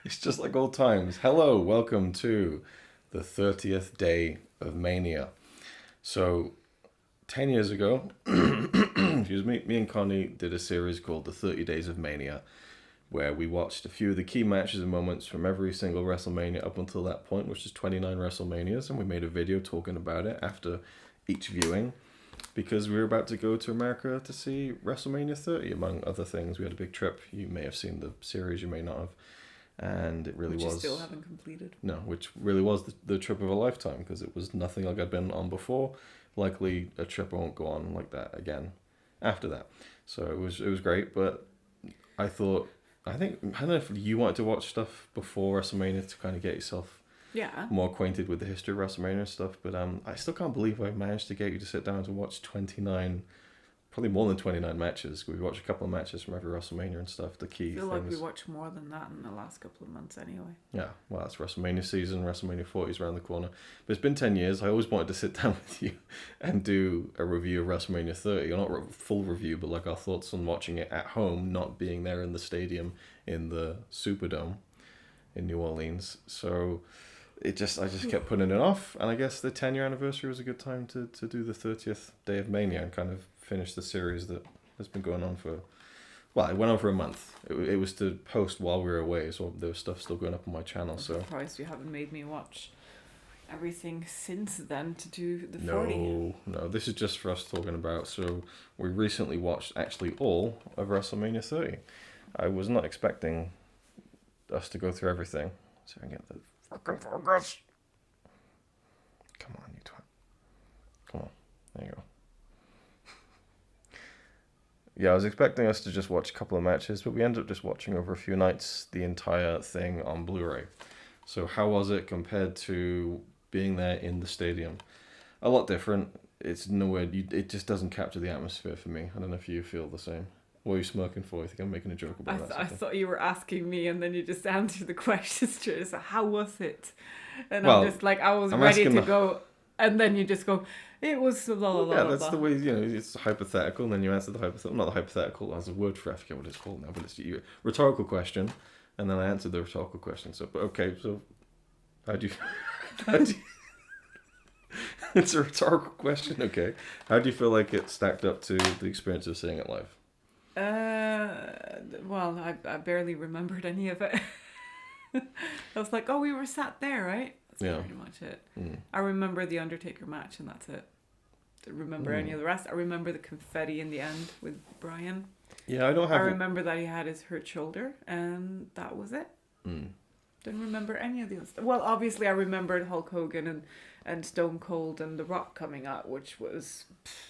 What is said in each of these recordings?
It's just like old times. Hello, welcome to the 30th day of Mania. So, 10 years ago, excuse me and Connie did a series called the 30 Days of Mania, where we watched a few of the key matches and moments from every single WrestleMania up until that point, which is 29 WrestleManias, and we made a video talking about it after each viewing, because we were about to go to America to see WrestleMania 30, among other things. We had a big trip. You may have seen the series, you may not have. And it really which was. You still haven't completed. No, which really was the trip of a lifetime, because it was nothing like I'd been on before. Likely a trip I won't go on like that again after that. So it was great, but I don't know if you wanted to watch stuff before WrestleMania to kind of get yourself more acquainted with the history of WrestleMania and stuff, but I still can't believe I managed to get you to sit down to watch 29, probably more than 29 matches. We watched a couple of matches from every WrestleMania and stuff, the key I feel things. like we watched more than that in the last couple of months anyway. Yeah, well, it's WrestleMania season, WrestleMania 40 is around the corner. But it's been 10 years. I always wanted to sit down with you and do a review of WrestleMania 30. Or not a full review, but like our thoughts on watching it at home, not being there in the stadium in the Superdome in New Orleans. So I just kept putting it off. And I guess the 10-year anniversary was a good time to do the 30th Day of Mania and kind of finish the series that has been going on for... Well, it went on for a month. It was to post while we were away, so there was stuff still going up on my channel. I'm so surprised you haven't made me watch everything since then to do the 40. No, this is just for us talking about. So we recently watched actually all of WrestleMania 30. I was not expecting us to go through everything. So I can get the fucking focus. Come on, you twat. Come on, there you go. Yeah, I was expecting us to just watch a couple of matches, but we ended up just watching over a few nights the entire thing on Blu-ray. So how was it compared to being there in the stadium? A lot different. It's nowhere. It just doesn't capture the atmosphere for me. I don't know if you feel the same. What are you smirking for? You think I'm making a joke about that? I thought you were asking me, and then you just answered the question straight. So how was it? And well, I'm just like, I was ready to go. And then you just go, it was blah, blah, blah, yeah, that's blah. the way, it's hypothetical, and then you answer the hypothetical, not the hypothetical, as a word for it, I forget what it's called now, but it's a rhetorical question, and then I answered the rhetorical question. So, but okay, so how do you it's a rhetorical question, okay. How do you feel like it stacked up to the experience of seeing it live? Well, I barely remembered any of it. I was like, oh, we were sat there, right? That's pretty much it. I remember the Undertaker match, and that's it. Didn't remember any of the rest. I remember the confetti in the end with Brian. Yeah, I remember that he had his hurt shoulder, and that was it. Didn't remember any of the other stuff. Well, obviously I remembered Hulk Hogan and Stone Cold and The Rock coming out, which was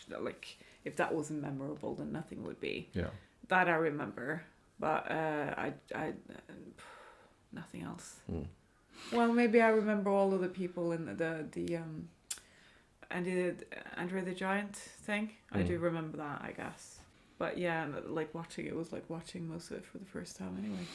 like, if that wasn't memorable, then nothing would be. Yeah. That I remember, but I nothing else. Well, maybe I remember all of the people in the Andre the Giant thing. I do remember that, I guess. But yeah, like watching it was like watching most of it for the first time anyway.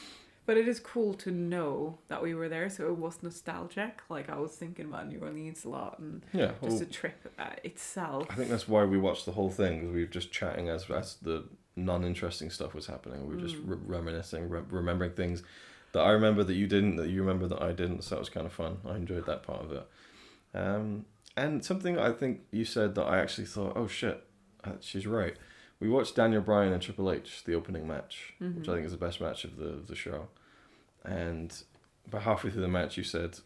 But it is cool to know that we were there, so it was nostalgic. Like, I was thinking about New Orleans a lot, and just a trip itself. I think that's why we watched the whole thing, because we were just chatting as the non-interesting stuff was happening. We were just reminiscing, remembering things that I remember that you didn't, that you remember that I didn't, so that was kind of fun. I enjoyed that part of it. And something I think you said that I actually thought, oh shit, she's right. We watched Daniel Bryan and Triple H, the opening match, which I think is the best match of the show. And about halfway through the match, you said,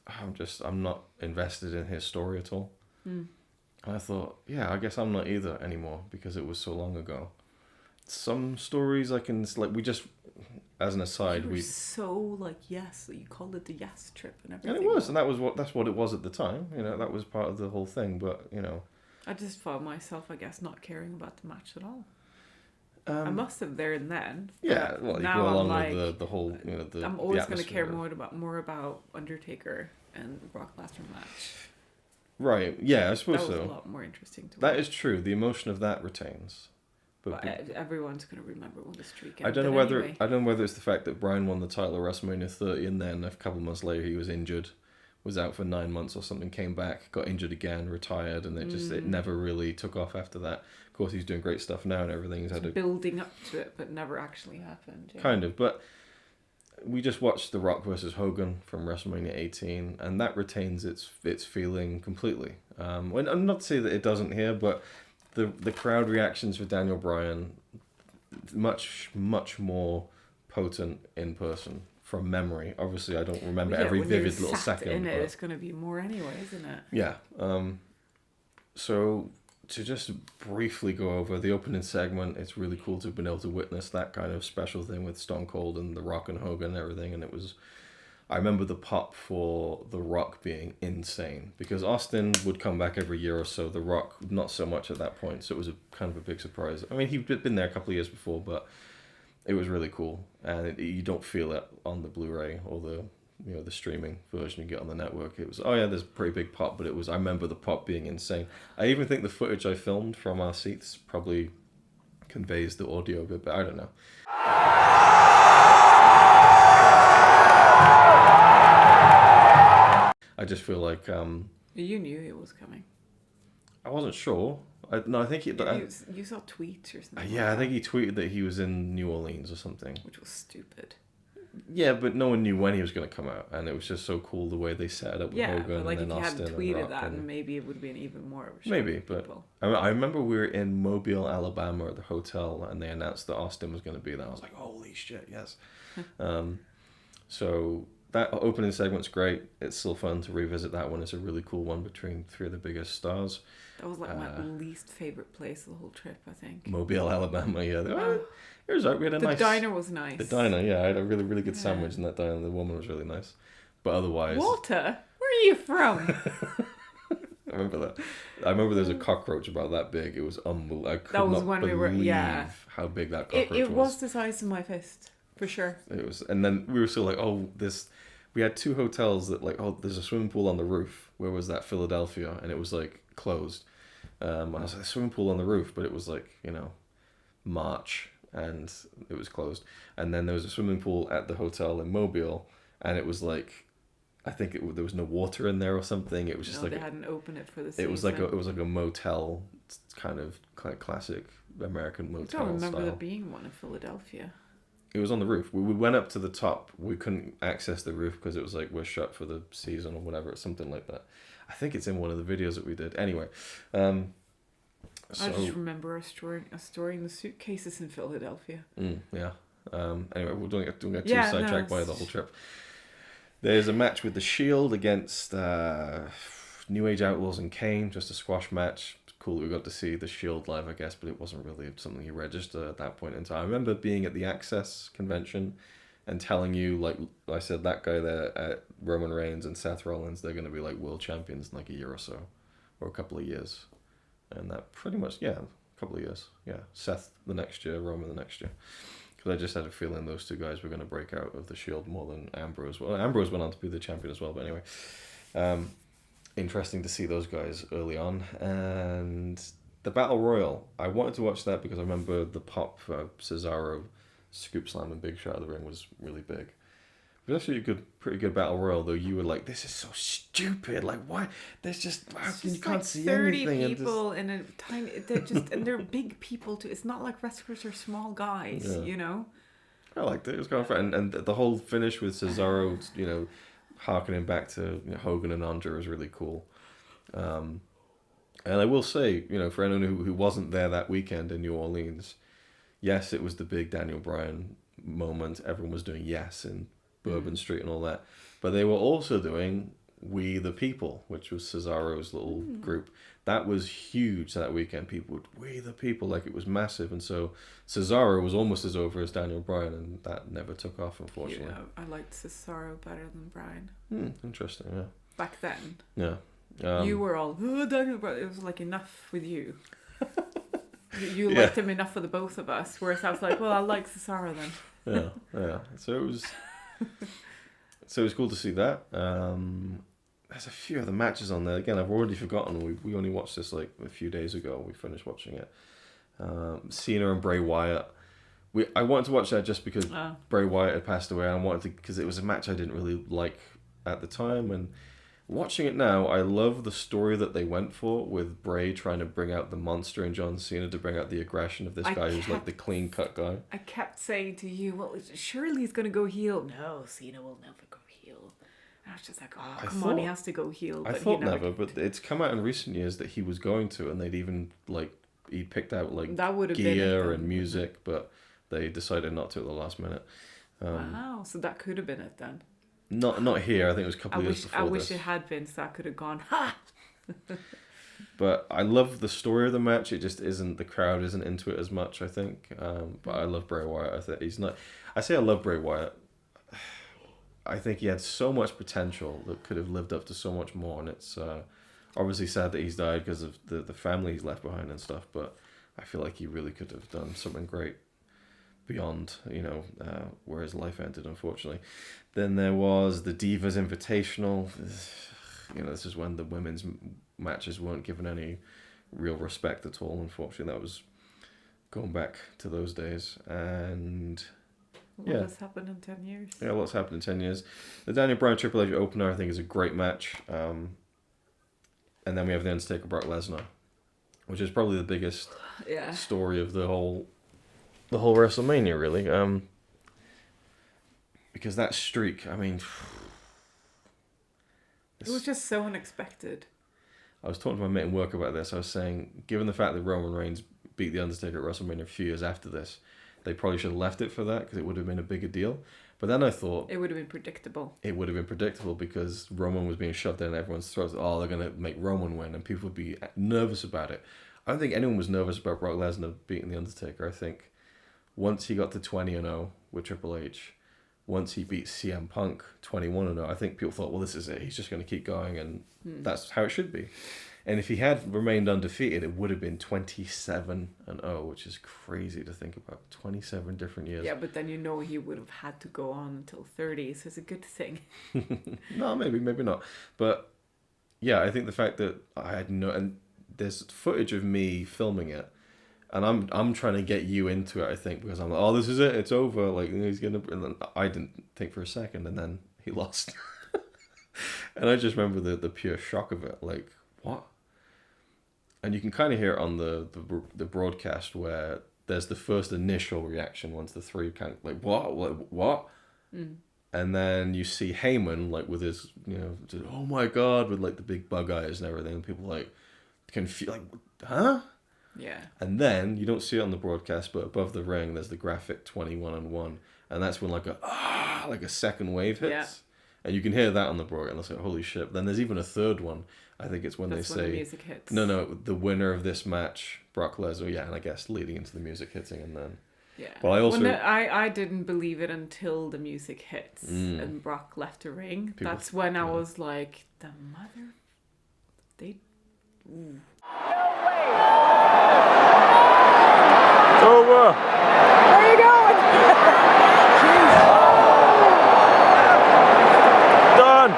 I'm not invested in his story at all. And I thought, yeah, I guess I'm not either anymore, because it was so long ago. Some stories I can, like, we just, as an aside, you were so like, yes, you called it the yes trip and everything. And it was, and that's what it was at the time. That was part of the whole thing. But I just found myself, I guess, not caring about the match at all. I must have there and then. Yeah, well, you go along with the whole, I'm always going to care more about Undertaker and the Brock Lesnar match. Right. Yeah, I suppose so. That was a lot more interesting to me. That is true. The emotion of that retains. But everyone's going to remember when the streak ended. I don't know whether it's the fact that Bryan won the title at WrestleMania 30, and then a couple of months later he was injured, was out for 9 months or something, came back, got injured again, retired, and it never really took off after that. Of course, he's doing great stuff now and everything. He's had building up to it, but never actually happened. Yeah. Kind of, but we just watched The Rock versus Hogan from WrestleMania 18, and that retains its feeling completely. And I'm not to say that it doesn't here, but the crowd reactions for Daniel Bryan, much more potent in person from memory. Obviously, I don't remember every vivid little second. In it, it's going to be more anyway, isn't it? Yeah. So to just briefly go over the opening segment, it's really cool to have been able to witness that kind of special thing with Stone Cold and The Rock and Hogan and everything. And it was, I remember the pop for The Rock being insane, because Austin would come back every year or so. The Rock, not so much at that point. So it was a kind of a big surprise. I mean, he'd been there a couple of years before, but it was really cool. And you don't feel it on the Blu-ray or the streaming version you get on the network. It was, there's a pretty big pop, but I remember the pop being insane. I even think the footage I filmed from our seats probably conveys the audio a bit, but I don't know. I just feel like... you knew it was coming. I wasn't sure. I think he... You saw tweets or something. I think he tweeted that he was in New Orleans or something. Which was stupid. Yeah, but no one knew when he was going to come out, and it was just so cool the way they set it up with Hogan but like and then if you Austin hadn't tweeted that, and maybe it would have been even more of a shock. Maybe, but I remember we were in Mobile, Alabama at the hotel, and they announced that Austin was going to be there. I was like, holy shit, yes. So that opening segment's great. It's still fun to revisit that one. It's a really cool one between three of the biggest stars. That was like my least favourite place of the whole trip, I think. Mobile, Alabama, yeah. It was right. We had a nice... The diner was nice. The diner, yeah. I had a really, really good sandwich in that diner. The woman was really nice. But otherwise... Walter, where are you from? I remember that. I remember there was a cockroach about that big. It was unbelievable. I could that was not when believe we were, how big that cockroach was. It was the size of my fist, for sure. It was, and then we were still like, we had two hotels that there's a swimming pool on the roof. Where was that? Philadelphia, and it was like closed. And I was like, swimming pool on the roof, but it was like, March, and it was closed. And then there was a swimming pool at the hotel in Mobile, and it was like, I think there was no water in there or something. It was just they hadn't opened it for the season. It was like a motel, kind of classic American motel. I don't remember style. there being one in Philadelphia. It was on the roof. We went up to the top. We couldn't access the roof because it was like we're shut for the season or whatever, something like that. I think it's in one of the videos that we did. Anyway, I just remember us storing the suitcases in Philadelphia. Yeah. Anyway, we don't get too sidetracked by the whole trip. There's a match with the Shield against New Age Outlaws and Kane, just a squash match. It's cool that we got to see the Shield live, I guess, but it wasn't really something you register at that point in time. I remember being at the Access convention and telling you, like I said, that guy there at Roman Reigns and Seth Rollins, they're going to be like world champions in like a year or so, or a couple of years. And that pretty much, a couple of years. Yeah, Seth the next year, Roman the next year. Because I just had a feeling those two guys were going to break out of the Shield more than Ambrose. Well, Ambrose went on to be the champion as well, but anyway. Interesting to see those guys early on. And the Battle Royal, I wanted to watch that because I remember the pop for Cesaro scoop slam and Big Shot of the ring was really big. It was actually a pretty good Battle Royal, though. You were like, this is so stupid. Like, why? There's just, you can't see 30 anything. 30 people in a tiny, and they're big people too. It's not like wrestlers are small guys, I liked it. It was kind of fun. And the whole finish with Cesaro, harkening back to Hogan and Andre was really cool. And I will say, for anyone who wasn't there that weekend in New Orleans, yes, it was the big Daniel Bryan moment. Everyone was doing yes in Bourbon Street and all that. But they were also doing We the People, which was Cesaro's little group. That was huge that weekend. People would We the People, like it was massive. And so Cesaro was almost as over as Daniel Bryan, and that never took off, unfortunately. I liked Cesaro better than Bryan. Interesting, yeah. Back then. Yeah. You were all, Daniel Bryan. It was like enough with you. You liked him enough for the both of us, whereas I was like, well, I like Cesaro then. Yeah. So it was cool to see that. There's a few other matches on there. Again, I've already forgotten. We only watched this like a few days ago. We finished watching it. Cena and Bray Wyatt. I wanted to watch that just because Bray Wyatt had passed away. I wanted to, because it was a match I didn't really like at the time, and Watching it now, I love the story that they went for with Bray trying to bring out the monster in John Cena to bring out the aggression of this guy who's like the clean cut guy. I kept saying to you, well, surely he's going to go heel. No, Cena will never go heel. And I was just like, oh, come on, he has to go heel. I thought never, but it's come out in recent years that he was going to, and they'd even he picked out gear and music, but they decided not to at the last minute. Wow, so that could have been it then. Not here. I think it was a couple of years before. I wish it had been, so that could have gone, ha! But I love the story of the match. It just isn't, the crowd isn't into it as much, I think. But I love Bray Wyatt. I think he's not. I say I love Bray Wyatt. I think he had so much potential that could have lived up to so much more, and it's obviously sad that he's died because of the family he's left behind and stuff. But I feel like he really could have done something great beyond, where his life ended, unfortunately. Then there was the Divas Invitational. This is when the women's matches weren't given any real respect at all, unfortunately. That was going back to those days. And what has happened in 10 years? Yeah, what's happened in 10 years. The Daniel Bryan Triple H opener, I think, is a great match. And then we have The Undertaker Brock Lesnar, which is probably the biggest story of the whole WrestleMania, really. Because that streak, I mean, it was just so unexpected. I was talking to my mate in work about this. I was saying, given the fact that Roman Reigns beat The Undertaker at WrestleMania a few years after this, they probably should have left it for that because it would have been a bigger deal. But then I thought... It would have been predictable. It would have been predictable because Roman was being shoved down everyone's throats. Oh, they're going to make Roman win, and people would be nervous about it. I don't think anyone was nervous about Brock Lesnar beating The Undertaker. I think once he got to 20-0 with Triple H, once he beat CM Punk 21-0, I think people thought, well, this is it. He's just going to keep going, and that's how it should be. And if he had remained undefeated, it would have been 27-0, which is crazy to think about. 27 different years. Yeah, but then he would have had to go on until 30, so it's a good thing. No, maybe not. But yeah, I think the fact that I had and there's footage of me filming it, and I'm trying to get you into it, I think, because I'm like, oh, this is it, it's over. Like, he's gonna. And then I didn't think for a second, and then he lost. And I just remember the pure shock of it. Like, what? And you can kind of hear it on the broadcast where there's the first initial reaction once the three kind of like, what? And then you see Heyman like with his, just, oh my God, with like the big bug eyes and everything. And people like confused, like, huh? Yeah. And then you don't see it on the broadcast, but above the ring there's the graphic 21-1, and that's when like a second wave hits. Yeah. And you can hear that on the broadcast, and it's like, holy shit. Then there's even a third one. I think it's when they say... the music hits. No, the winner of this match, Brock Lesnar, and I guess leading into the music hitting, and then... Yeah. But I also... I didn't believe it until the music hits and Brock left the ring. That's when I was like, the mother... They... Ooh. No way! It's over! Where are you going? Done!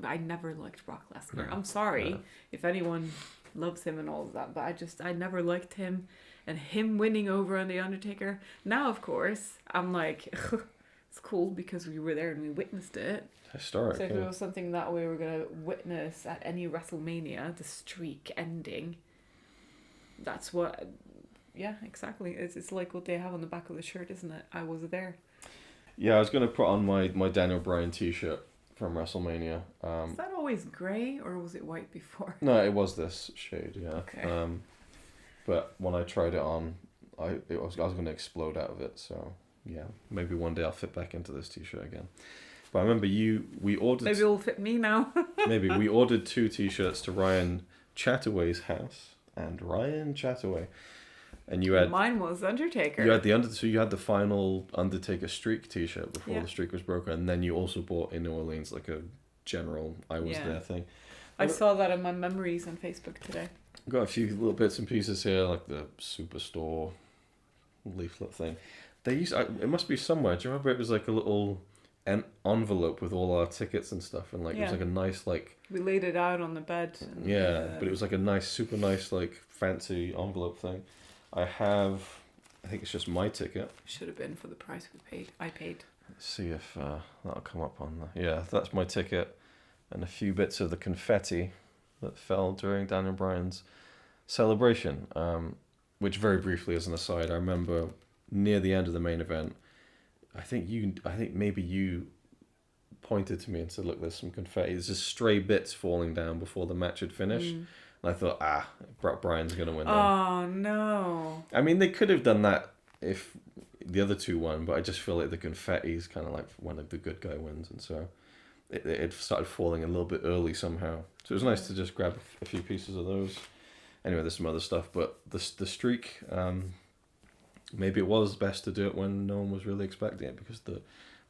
I never liked Brock Lesnar. I'm sorry if anyone loves him and all of that, but I never liked him, and him winning over on The Undertaker. Now, of course, I'm like, it's cool because we were there and we witnessed it. Historic. So if it Yeah. was something that we were going to witness at any WrestleMania, the streak ending, that's what... Yeah, exactly. It's like what they have on the back of the shirt, isn't it? I was there. Yeah, I was going to put on my Daniel Bryan t-shirt from WrestleMania. Is that always grey or was it white before? No, it was this shade, yeah. Okay. But when I tried it on, I was going to explode out of it. So yeah, maybe one day I'll fit back into this t-shirt again. But I remember we ordered. Maybe it'll fit me now. Maybe we ordered 2 t-shirts to Ryan Chataway's house, and Ryan Chataway, and you had Mine was Undertaker. you had you had the final Undertaker streak t-shirt before the streak was broken, and then you also bought in New Orleans like a general I was there thing. I saw that in my memories on Facebook today. Got a few little bits and pieces here, like the Superstore leaflet thing. They used it must be somewhere. Do you remember it was like a little envelope with all our tickets and stuff, and like it was like a nice like we laid it out on the bed. And, but it was like a nice, super nice, like fancy envelope thing. I think it's just my ticket. Should have been for the price we paid. I paid. Let's see if that'll come up on the... Yeah, that's my ticket, and a few bits of the confetti that fell during Daniel Bryan's celebration. Which very briefly, as an aside, I remember near the end of the main event, I think maybe you pointed to me and said, "Look, there's some confetti. There's just stray bits falling down before the match had finished." And I thought, Bryan's gonna win. Oh no! I mean, they could have done that if the other 2 won, but I just feel like the confetti is kind of like when the good guy wins, and so it started falling a little bit early somehow. So it was nice to just grab a few pieces of those. Anyway, there's some other stuff, but the streak, maybe it was best to do it when no one was really expecting it, because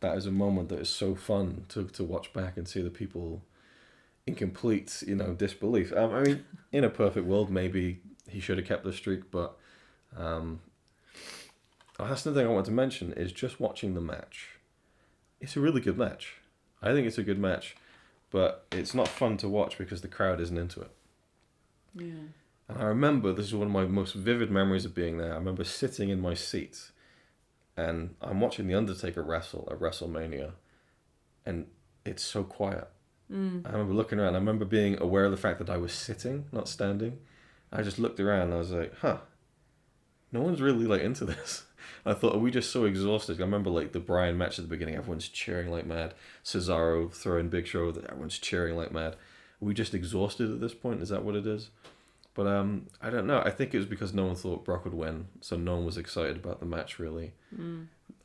that is a moment that is so fun to watch back and see the people in complete, disbelief. I mean, in a perfect world, maybe he should have kept the streak, but that's the thing I want to mention is just watching the match. It's a really good match. I think it's a good match, but it's not fun to watch because the crowd isn't into it. Yeah. And I remember, this is one of my most vivid memories of being there. I remember sitting in my seat and I'm watching The Undertaker wrestle at WrestleMania, and it's so quiet. I remember looking around. I remember being aware of the fact that I was sitting, not standing. I just looked around and I was like, no one's really like into this. I thought, are we just so exhausted? I remember like the Bryan match at the beginning, everyone's cheering like mad. Cesaro throwing Big Show, everyone's cheering like mad. Are we just exhausted at this point? Is that what it is? But I don't know. I think it was because no one thought Brock would win, so no one was excited about the match really.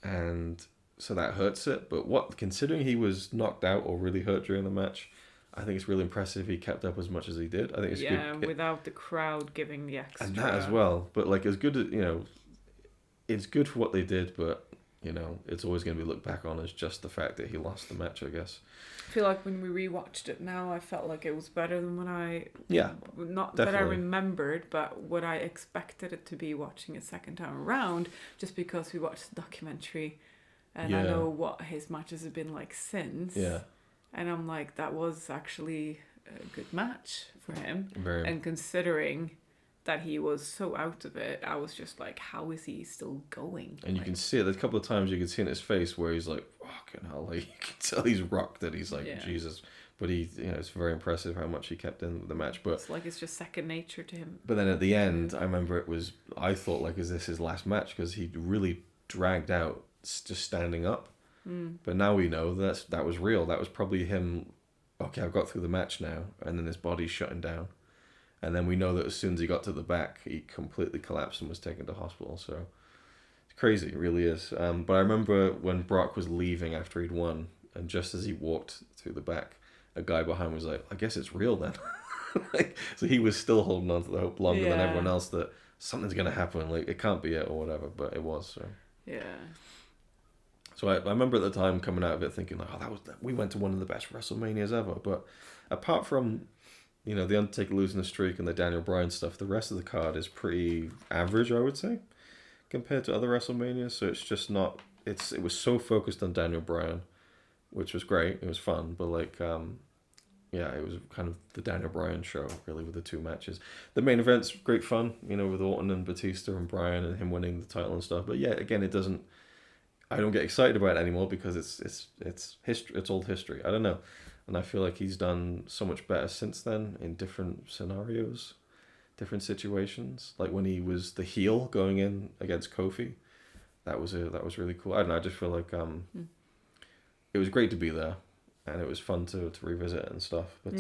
And so that hurts it. But considering he was knocked out or really hurt during the match, I think it's really impressive he kept up as much as he did. I think it's good. Yeah, without the crowd giving the extra. And that as well. But like as good as, it's good for what they did, but it's always going to be looked back on as just the fact that he lost the match, I guess. I feel like when we rewatched it now, I felt like it was better than when I... Yeah, not definitely. that I remembered, but what I expected it to be watching a second time around, just because we watched the documentary and I know what his matches have been like since. Yeah. And I'm like, that was actually a good match for him. Very. And considering that he was so out of it, I was just like, how is he still going? And you can see it. There's a couple of times you can see in his face where he's like, fucking hell. Like, you can tell he's rocked, that he's like, Jesus. But he, it's very impressive how much he kept in the match. But it's like it's just second nature to him. But then at the end, I remember I thought, like, is this his last match? Because he really dragged out just standing up. But now we know that was real. That was probably him, okay, I've got through the match now. And then his body's shutting down. And then we know that as soon as he got to the back, he completely collapsed and was taken to hospital. So it's crazy, it really is. But I remember when Brock was leaving after he'd won, and just as he walked through the back, a guy behind was like, I guess it's real then. So he was still holding on to the hope longer than everyone else that something's going to happen. Like, it can't be it or whatever, but it was. So yeah. So I remember at the time coming out of it thinking, like, we went to one of the best WrestleManias ever. But apart from... the Undertaker losing the streak and the Daniel Bryan stuff, the rest of the card is pretty average, I would say, compared to other WrestleManias. So it's just not... It was so focused on Daniel Bryan, which was great. It was fun. But, like, it was kind of the Daniel Bryan show, really, with the 2 matches. The main event's great fun, with Orton and Batista and Bryan and him winning the title and stuff. But, yeah, again, it doesn't... I don't get excited about it anymore because it's history. It's old history. I don't know, and I feel like he's done so much better since then in different scenarios, different situations. Like when he was the heel going in against Kofi, that was really cool. I don't know. I just feel like it was great to be there, and it was fun to revisit it and stuff. But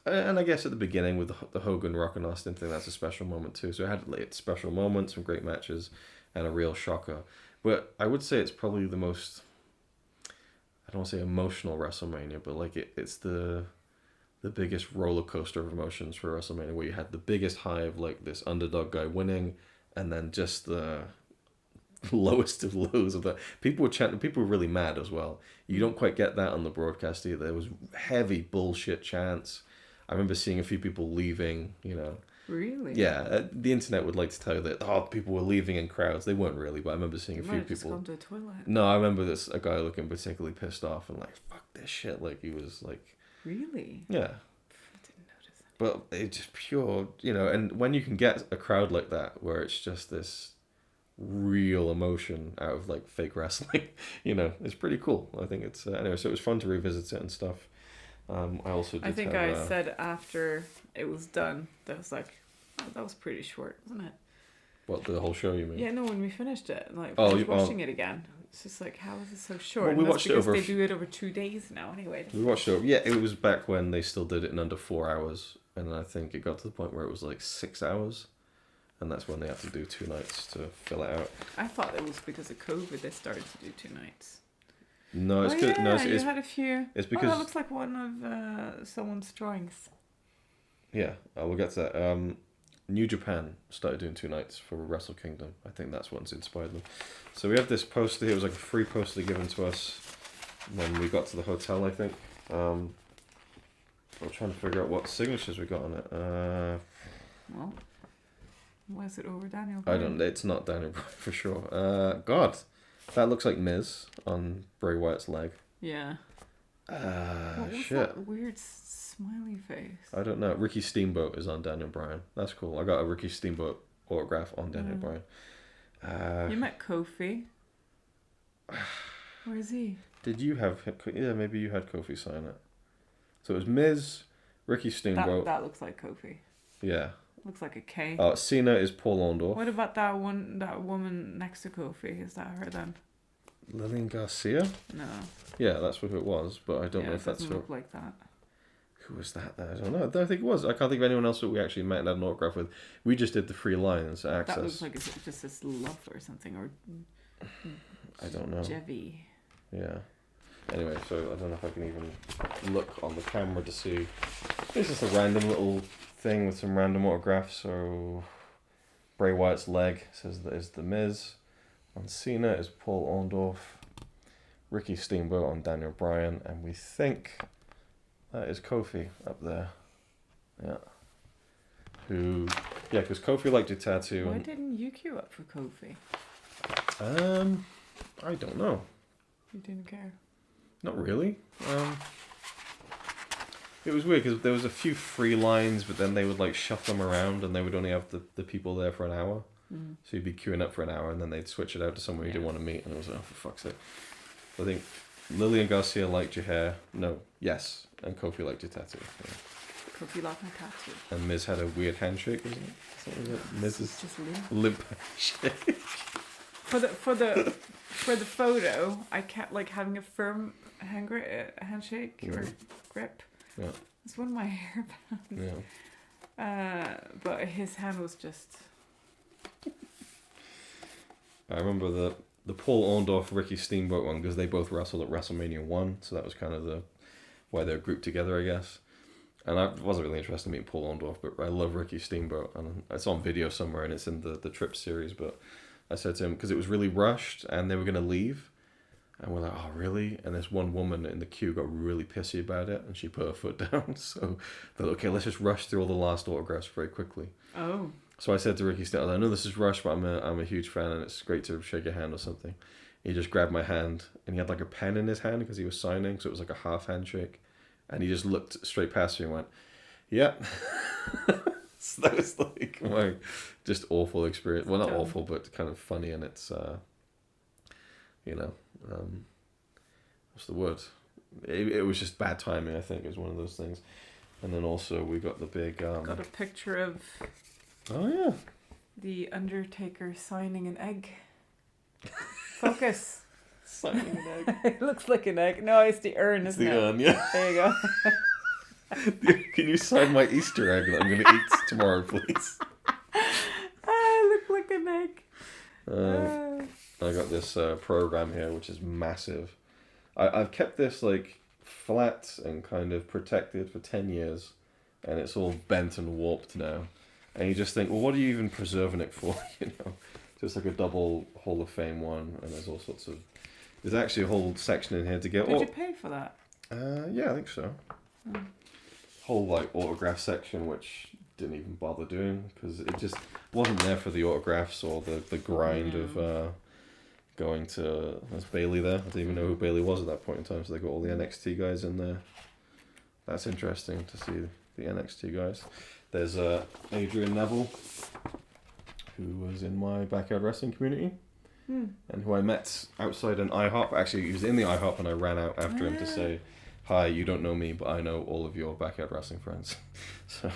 and I guess at the beginning with the Hogan Rock and Austin thing, that's a special moment too. So it had like special moments, some great matches, and a real shocker. But I would say it's probably the most, I don't want to say emotional WrestleMania, but like it's the biggest roller coaster of emotions for WrestleMania, where you had the biggest high of like this underdog guy winning, and then just the lowest of lows of that. People were chanting. People were really mad as well. You don't quite get that on the broadcast either. There was heavy bullshit chants. I remember seeing a few people leaving, Really? Yeah, the internet would like to tell you that, people were leaving in crowds. They weren't really, but I remember seeing a few people. Just gone to the toilet. No, I remember a guy looking particularly pissed off and like, fuck this shit. Like, he was like... Really? Yeah. I didn't notice that. But it's just pure, and when you can get a crowd like that, where it's just this real emotion out of like fake wrestling, it's pretty cool. I think it's... anyway, so it was fun to revisit it and stuff. I also did I think I said after it was done, that was like, that was pretty short, wasn't it? What, the whole show, you mean? Yeah, no, when we finished it, like, watching it again. It's just like, how is it so short? Well, we watched it over... They do it over 2 days now, anyway. We watched it over... Yeah, it was back when they still did it in under 4 hours, and I think it got to the point where it was like 6 hours, and that's when they had to do 2 nights to fill it out. I thought it was because of COVID they started to do 2 nights. No, it's good. Yeah, No, you had a few. It's because that looks like one of someone's drawings. Yeah, we'll get to that. New Japan started doing 2 nights for Wrestle Kingdom. I think that's what's inspired them. So we have this poster here. It was like a free poster given to us when we got to the hotel, I think. I'm trying to figure out what signatures we got on it. Well, why is it over Daniel I Bryan? don't. It's not Daniel Bryan for sure. God. That looks like Miz on Bray Wyatt's leg. Yeah. What was Shit. that weird smiley face? I don't know. Ricky Steamboat is on Daniel Bryan. That's cool. I got a Ricky Steamboat autograph on Daniel Bryan. You met Kofi. Where is he? Did you have... Yeah, maybe you had Kofi sign it. So it was Miz, Ricky Steamboat. That looks like Kofi. Yeah. Looks like a K. Cena is Paul Orndorff. What about that woman next to Kofi? Is that her then? Lillian Garcia? No. Yeah, that's what it was, but I don't know if that's her. It doesn't look like that. Who was that then? I don't know. I don't think it was. I can't think of anyone else that we actually met and had an autograph with. We just did the free lines access. That looks like it's just this love or something, or I don't know. Jevy. Yeah. Anyway, so I don't know if I can even look on the camera to see. It's just a random little thing with some random autographs. So Bray Wyatt's leg says that is the Miz. On Cena is Paul Orndorff. Ricky Steamboat on Daniel Bryan, and we think that is Kofi up there. Yeah. Because Kofi liked your tattoo. Why didn't you queue up for Kofi? I don't know. You didn't care. Not really. It was weird because there was a few free lines, but then they would like shuffle them around, and they would only have the people there for an hour. Mm. So you'd be queuing up for an hour, and then they'd switch it out to someone you didn't want to meet, and it was like, oh, for fuck's sake. I think Lillian Garcia liked your hair. No, yes, and Kofi liked your tattoo. Yeah. Kofi liked my tattoo. And Miz had a weird handshake, wasn't it? Something like that. Miz is just limp handshake. For the photo, I kept like having a firm handshake or grip. Yeah. It's one of my hairbands. Yeah. But his hand was just. I remember the Paul Orndorff Ricky Steamboat one because they both wrestled at WrestleMania 1, so that was kind of why they're grouped together, I guess. And I wasn't really interested in meeting Paul Orndorff, but I love Ricky Steamboat, and it's on video somewhere, and it's in the Trip series. But I said to him because it was really rushed, and they were gonna leave, and we're like, oh really? And this one woman in the queue got really pissy about it, and she put her foot down. So they're like, okay, let's just rush through all the last autographs very quickly. Oh. So I said to Ricky Steamboat, I know this is rushed, but I'm a huge fan, and it's great to shake your hand or something. He just grabbed my hand, and he had like a pen in his hand because he was signing, so it was like a half handshake. And he just looked straight past me and went, yeah. So that was like my just awful experience. Well, not awful, but kind of funny. And it's, you know, what's the word? It was just bad timing, I think, is one of those things. And then also we got the big... got a picture of oh, yeah. the Undertaker signing an egg. Focus. Signing an egg. It looks like an egg. No, it's the urn, It's isn't the it? urn, yeah. There you go. Can you sign my Easter egg that I'm going to eat tomorrow, please? I look like an egg. I got this program here, which is massive. I've kept this like flat and kind of protected for 10 years, and it's all bent and warped now. And you just think, well, what are you even preserving it for? You know, just like a double Hall of Fame one, and there's all sorts of. There's actually a whole section in here to get. Did you pay for that? Yeah, I think so. Whole like autograph section, which didn't even bother doing because it just wasn't there for the autographs or the grind of going to. There's Bailey there. I didn't even know who Bailey was at that point in time. So they got all the NXT guys in there. That's interesting to see the NXT guys. There's Adrian Neville, who was in my backyard wrestling community. And who I met outside an IHOP. Actually, he was in the IHOP and I ran out after him to say, hi, you don't know me, but I know all of your backyard wrestling friends. So,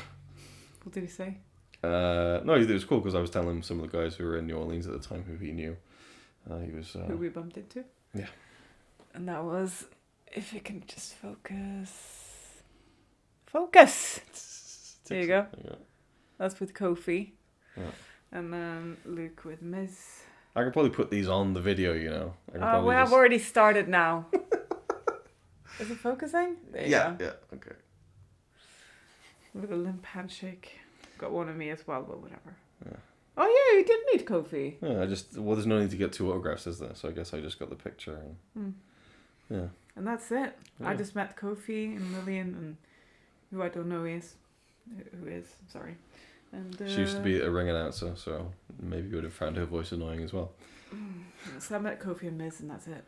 What did he say? no, it was cool because I was telling him some of the guys who were in New Orleans at the time who he knew. He was... Who we bumped into? Yeah. And that was, if you can just focus. Focus! There you go. Yeah. That's with Kofi. Yeah. And then Luke with Miz. I could probably put these on the video, you know. Oh, well, I've already started now. Is it focusing? There you go. Yeah, okay. With a limp handshake. Got one of me as well, but whatever. Yeah. Oh yeah, you did meet Kofi. Yeah, there's no need to get 2 autographs, is there? So I guess I just got the picture. And, yeah. And that's it. Yeah. I just met Kofi and Lillian and who I don't know who is, sorry. And She used to be a ring announcer, so maybe you would have found her voice annoying as well. So I met Kofi and Miz and that's it.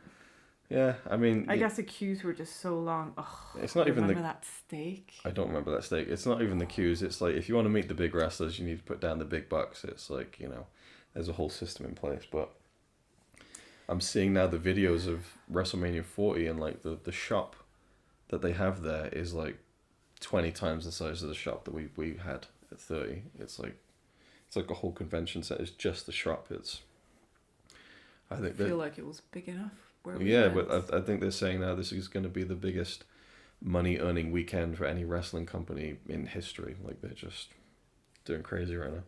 Yeah, I mean... I guess the queues were just so long. Oh, it's not even remember that steak? I don't remember that steak. It's not even the queues. It's like, if you want to meet the big wrestlers, you need to put down the big bucks. It's like, you know, there's a whole system in place. But I'm seeing now the videos of WrestleMania 40 and like the shop that they have there is like 20 times the size of the shop that we had at 30. It's like a whole convention center. It's just the shop. I feel like it was big enough. Yeah, but I think they're saying now this is going to be the biggest money-earning weekend for any wrestling company in history. Like, they're just doing crazy right now.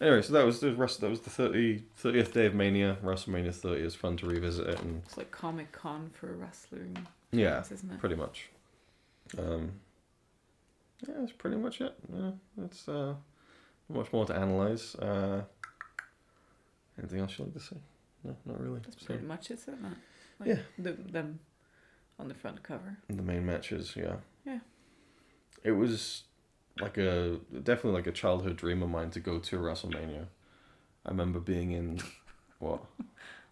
Anyway, so that was the 30th day of Mania. WrestleMania 30 is fun to revisit it. And it's like Comic-Con for wrestling. Yeah, isn't it? pretty much. Yeah, that's pretty much it. Yeah, it's not much more to analyze. Anything else you'd like to say? No, not really. That's pretty much it, isn't it? Like yeah. Them on the front cover. The main matches, yeah. Yeah. It was definitely like a childhood dream of mine to go to WrestleMania. I remember being in what?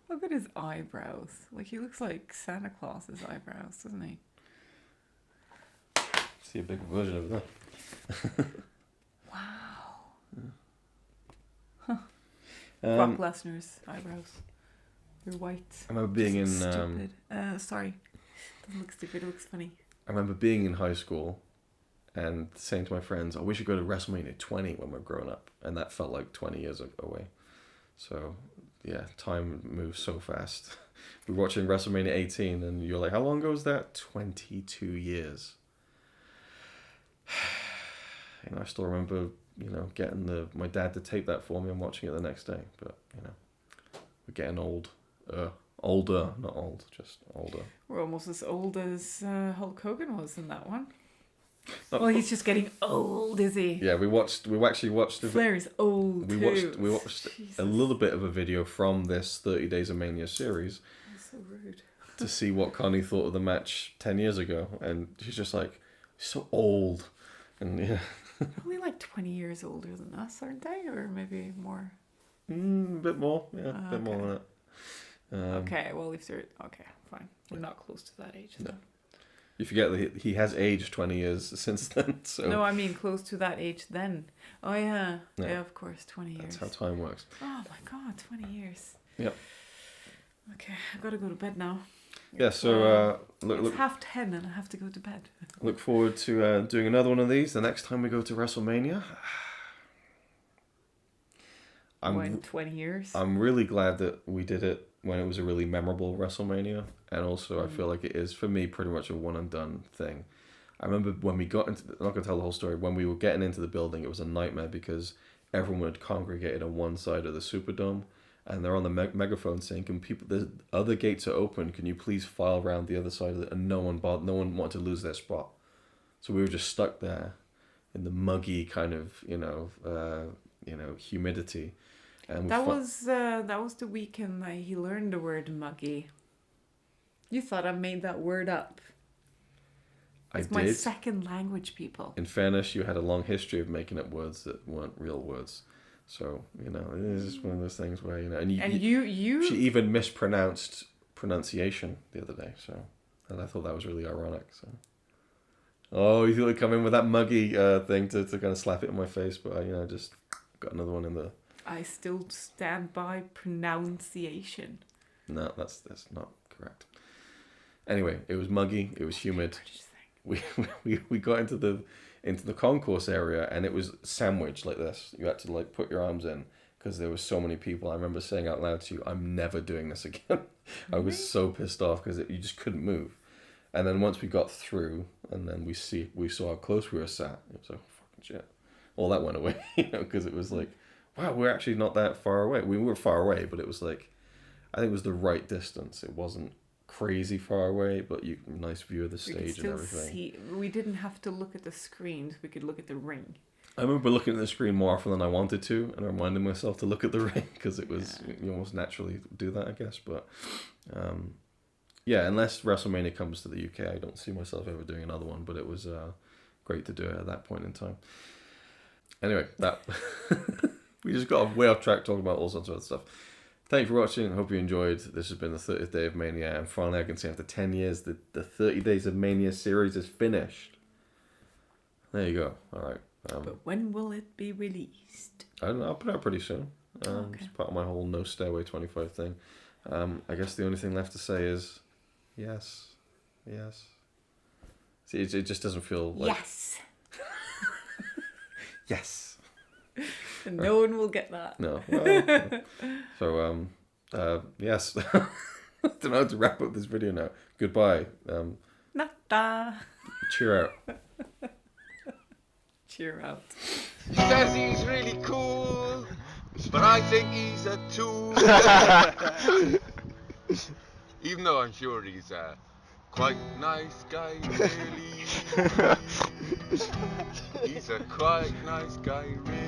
Look at his eyebrows. Like, he looks like Santa Claus's eyebrows, doesn't he? See a big version of that. Wow. Yeah. Brock Lesnar's eyebrows. They're white. I remember being in... Stupid. Sorry. Doesn't look stupid, it looks funny. I remember being in high school and saying to my friends, we should go to WrestleMania 20 when we're grown up. And that felt like 20 years away. So, yeah, time moves so fast. We were watching WrestleMania 18 and you're like, how long ago was that? 22 years. I still remember, getting my dad to tape that for me and watching it the next day. But, we're getting old. Older, not old, just older. We're almost as old as Hulk Hogan was in that one. Well, he's just getting old, is he? Yeah, we actually watched... Flair's old too. We watched a little bit of a video from this 30 Days of Mania series. That's so rude. To see what Connie thought of the match 10 years ago. And she's just like, so old. And yeah. Probably like 20 years older than us, aren't they? Or maybe more? A bit more. Yeah, a bit more than that. Okay, well, if they're... Okay, fine. We're not close to that age, though. You forget that he has aged 20 years since then. So. No, I mean close to that age then. Oh, yeah. Yeah, of course, 20 years. That's how time works. Oh, my God, 20 years. Yep. Okay, I've got to go to bed now. Yeah, so It's look 10:30 and I have to go to bed. look forward to doing another one of these the next time we go to WrestleMania. In 20 years. I'm really glad that we did it when it was a really memorable WrestleMania, and also I feel like it is, for me, pretty much a one and done thing. I remember when we got into, I'm not going to tell the whole story, when we were getting into the building, it was a nightmare because everyone had congregated on one side of the Superdome, and they're on the megaphone saying, "Can people? The other gates are open. Can you please file around the other side of it?" And no one wanted to lose their spot, so we were just stuck there in the muggy kind of humidity. And that was the weekend that he learned the word muggy. You thought I made that word up. It's my second language, people. In fairness, you had a long history of making up words that weren't real words. So, it's just one of those things where, and you she even mispronounced pronunciation the other day. So, and I thought that was really ironic. So, oh, you thought you'd come in with that muggy thing to kind of slap it in my face, but I just got another one in the... I still stand by pronunciation. No, that's not correct. Anyway, it was muggy. It was humid. We got into the concourse area, and it was sandwiched like this. You had to put your arms in because there were so many people. I remember saying out loud to you, "I'm never doing this again." I was so pissed off because you just couldn't move. And then once we got through, and then we saw how close we were sat. It was like, fucking shit. All that went away, because it was like, wow, we're actually not that far away. We were far away, but it was like, I think it was the right distance. It wasn't crazy far away, but nice view of the stage and everything. We didn't have to look at the screens. We could look at the ring. I remember looking at the screen more often than I wanted to, and reminding myself to look at the ring because it was you almost naturally do that, I guess. But unless WrestleMania comes to the UK, I don't see myself ever doing another one. But it was great to do it at that point in time. Anyway, that we just got way off track talking about all sorts of other stuff. Thank you for watching. I hope you enjoyed. This has been the 30th day of Mania, and finally I can say after 10 years the 30 Days of Mania series is finished. There you go. All right. But when will it be released? I don't know. I'll put it out pretty soon. Okay. It's part of my whole No Stairway 25 thing. I guess the only thing left to say is yes. See, it just doesn't feel like... Yes. Yes. And no one will get that. No. Well, so, yes. I don't know how to wrap up this video now. Goodbye. Nada. Cheer out. Cheer out. He says he's really cool, but I think he's a tool. Even though I'm sure he's a quite nice guy, really. He's a quite nice guy, really.